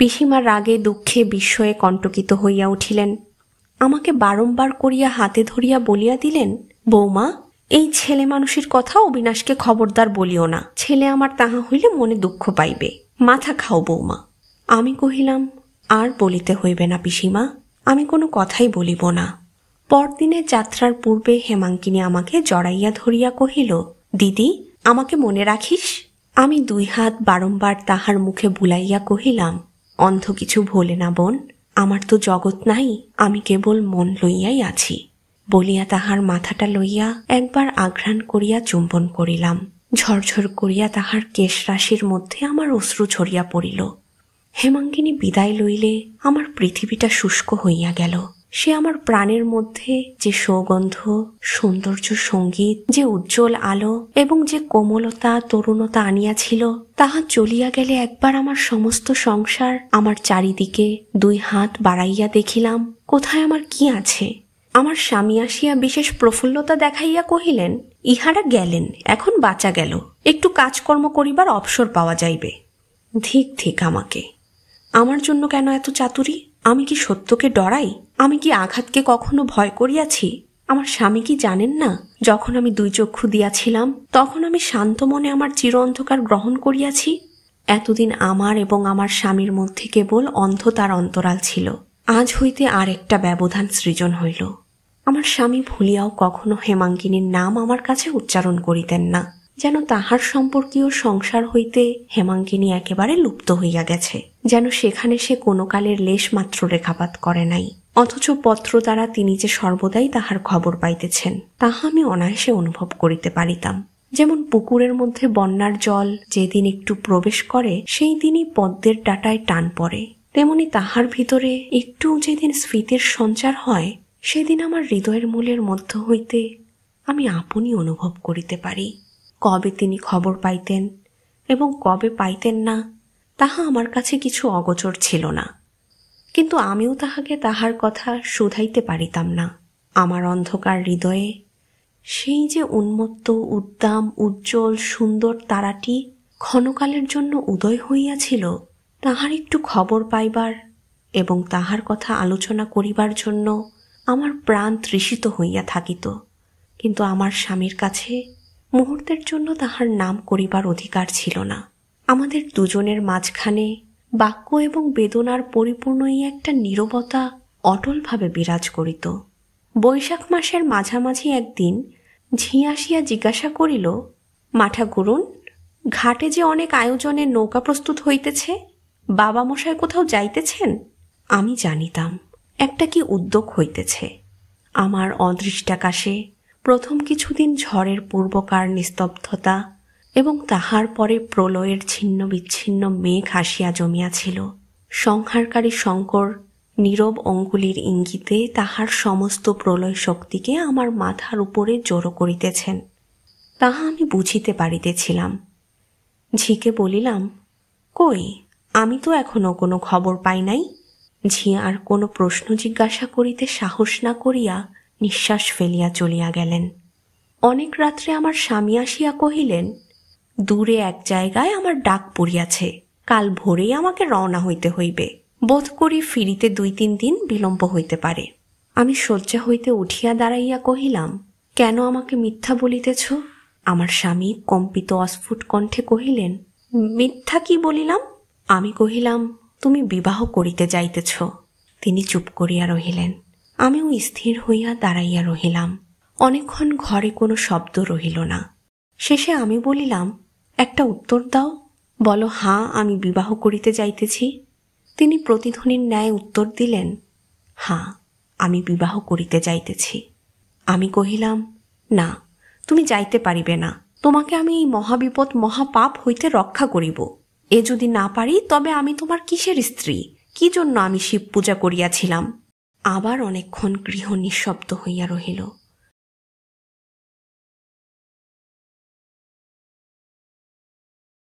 পিসিমা রাগে দুঃখে বিস্ময়ে কণ্টকিত হইয়া উঠিলেন। আমাকে বারংবার করিয়া হাতে ধরিয়া বলিয়া দিলেন, বৌমা, এই ছেলে মানুষের কথা অবিনাশকে খবরদার বলিও না। ছেলে আমার তাহা হইলে মনে দুঃখ পাইবে। মাথা খাও বৌমা। আমি কহিলাম, আর বলিতে হইবে না পিসিমা, আমি কোনো কথাই বলিব না। পরদিনের যাত্রার পূর্বে হেমাঙ্কিনী আমাকে জড়াইয়া ধরিয়া কহিল, দিদি, আমাকে মনে রাখিস? আমি 2 হাত বারংবার তাহার মুখে বুলাইয়া কহিলাম, অন্ধ কিছু ভোলে না বোন, আমার তো জগৎ নাই, আমি কেবল মন লইয়াই আছি। বলিয়া তাহার মাথাটা লইয়া একবার আঘ্রাণ করিয়া চুম্বন করিলাম। ঝরঝর করিয়া তাহার কেশ রাশির মধ্যে আমার অশ্রু ঝরিয়া পড়িল। হেমাঙ্কিনী বিদায় লইলে আমার পৃথিবীটা শুষ্ক হইয়া গেল। সে আমার প্রাণের মধ্যে যে সৌগন্ধ, সৌন্দর্য, সঙ্গীত, যে উজ্জ্বল আলো এবং যে কোমলতা, তরুণতা আনিয়াছিল, তাহা চলিয়া গেলে একবার আমার সমস্ত সংসার, আমার চারিদিকে 2 হাত বাড়াইয়া দেখিলাম কোথায় আমার কি আছে। আমার স্বামী আসিয়া বিশেষ প্রফুল্লতা দেখাইয়া কহিলেন, ইহারা গেলেন, এখন বাঁচা গেল, একটু কাজকর্ম করিবার অবসর পাওয়া যাইবে। ঠিক ঠিক আমাকে। আমার জন্য কেন এত চাতুরী? আমি কি সত্যকে ডরাই? আমি কি আঘাতকে কখনো ভয় করিয়াছি? আমার স্বামী কি জানেন না, যখন আমি 2 চক্ষু দিয়াছিলাম তখন আমি শান্ত মনে আমার চির অন্ধকার গ্রহণ করিয়াছি? এতদিন আমার এবং আমার স্বামীর মধ্যে কেবল অন্ধতার অন্তরাল ছিল। আজ হইতে আর একটা ব্যবধান সৃজন হইল। আমার স্বামী ভুলিয়াও কখনো হেমাঙ্কিনীর নাম আমার কাছে উচ্চারণ করিতেন না, যেন তাহার সম্পর্কীয় সংসার হইতে হেমাঙ্কিনী একেবারে লুপ্ত হইয়া গেছে, যেন সেখানে সে কোনো কালের লেশ মাত্র রেখাপাত করে নাই। অথচ পত্র দ্বারা তিনি যে সর্বদাই তাহার খবর পাইতেছেন, তাহা আমি অনায়াসে অনুভব করিতে পারিতাম। যেমন পুকুরের মধ্যে বন্যার জল যেদিন একটু প্রবেশ করে, সেই দিনই পদ্মের ডাটায় টান পড়ে, তেমনি তাহার ভিতরে একটু যেদিন স্ফীতির সঞ্চার হয়, সেদিন আমার হৃদয়ের মূলের মধ্য হইতে আমি আপনি অনুভব করিতে পারি। কবে তিনি খবর পাইতেন এবং কবে পাইতেন না, তাহা আমার কাছে কিছু অগোচর ছিল না, কিন্তু আমিও তাহাকে তাহার কথা শুধাইতে পারিতাম না। আমার অন্ধকার হৃদয়ে সেই যে উন্মত্ত, উদ্দাম, উজ্জ্বল, সুন্দর তারাটি ক্ষণকালের জন্য উদয় হইয়াছিল, তাহার একটু খবর পাইবার এবং তাহার কথা আলোচনা করিবার জন্য আমার প্রাণ তৃষিত হইয়া থাকিত। কিন্তু আমার স্বামীর কাছে মুহূর্তের জন্য তাহার নাম করিবার অধিকার ছিল না। আমাদের দুজনের মাঝখানে বাক্য এবং বেদনার পরিপূর্ণ এই একটা নীরবতা অটলভাবে বিরাজ করিত। বৈশাখ মাসের মাঝামাঝি একদিন ঝি আসিয়া জিজ্ঞাসা করিল, মাঠা গুরুন, ঘাটে যে অনেক আয়োজনে নৌকা প্রস্তুত হইতেছে, বাবা মশাই কোথাও যাইতেছেন? আমি জানিতাম একটা কি উদ্যোগ হইতেছে। আমার অদৃষ্টাকাশে প্রথম কিছুদিন ঝড়ের পূর্বকার নিস্তব্ধতা এবং তাহার পরে প্রলয়ের ছিন্ন বিচ্ছিন্ন মেঘ আসিয়া জমিয়াছিল। সংহারকারী শঙ্কর নীরব অঙ্গুলির ইঙ্গিতে তাহার সমস্ত প্রলয় শক্তিকে আমার মাথার উপরে জড়ো করিতেছেন, তাহা আমি বুঝিতে পারিতেছিলাম। ঝিকে বলিলাম, কই, আমি তো এখনো কোনো খবর পাই নাই। ঝি আর কোনো প্রশ্ন জিজ্ঞাসা করিতে সাহস না করিয়া নিঃশ্বাস ফেলিয়া চলিয়া গেলেন। অনেক রাত্রে আমার স্বামী আসিয়া কহিলেন, দূরে এক জায়গায় আমার ডাক পড়িয়াছে, কাল ভোরেই আমাকে রওনা হইতে হইবে, বোধ করি ফিরিতে 2-3 দিন বিলম্ব হইতে পারে। আমি শয্যা হইতে উঠিয়া দাঁড়াইয়া কহিলাম, কেন আমাকে মিথ্যা বলিতেছ? আমার স্বামী কম্পিত অস্ফুট কণ্ঠে কহিলেন, মিথ্যা কি বলিলাম? আমি কহিলাম, তুমি বিবাহ করিতে যাইতেছ। তিনি চুপ করিয়া রহিলেন। আমিও স্থির হইয়া দাঁড়াইয়া রহিলাম। অনেকক্ষণ ঘরে কোনো শব্দ রহিল না। শেষে আমি বলিলাম, একটা উত্তর দাও, বলো, হাঁ, আমি বিবাহ করিতে যাইতেছি। তিনি প্রতিধ্বনির ন্যায় উত্তর দিলেন, হাঁ, আমি বিবাহ করিতে যাইতেছি। আমি কহিলাম, না, তুমি যাইতে পারিবে না, তোমাকে আমি এই মহাবিপদ মহাপাপ হইতে রক্ষা করিব। এ যদি না পারি, তবে আমি তোমার কিসের স্ত্রী? কি জন্য আমি শিব পূজা করিয়াছিলাম? আবার অনেকক্ষণ গৃহ নিঃশব্দ হইয়া রহিল।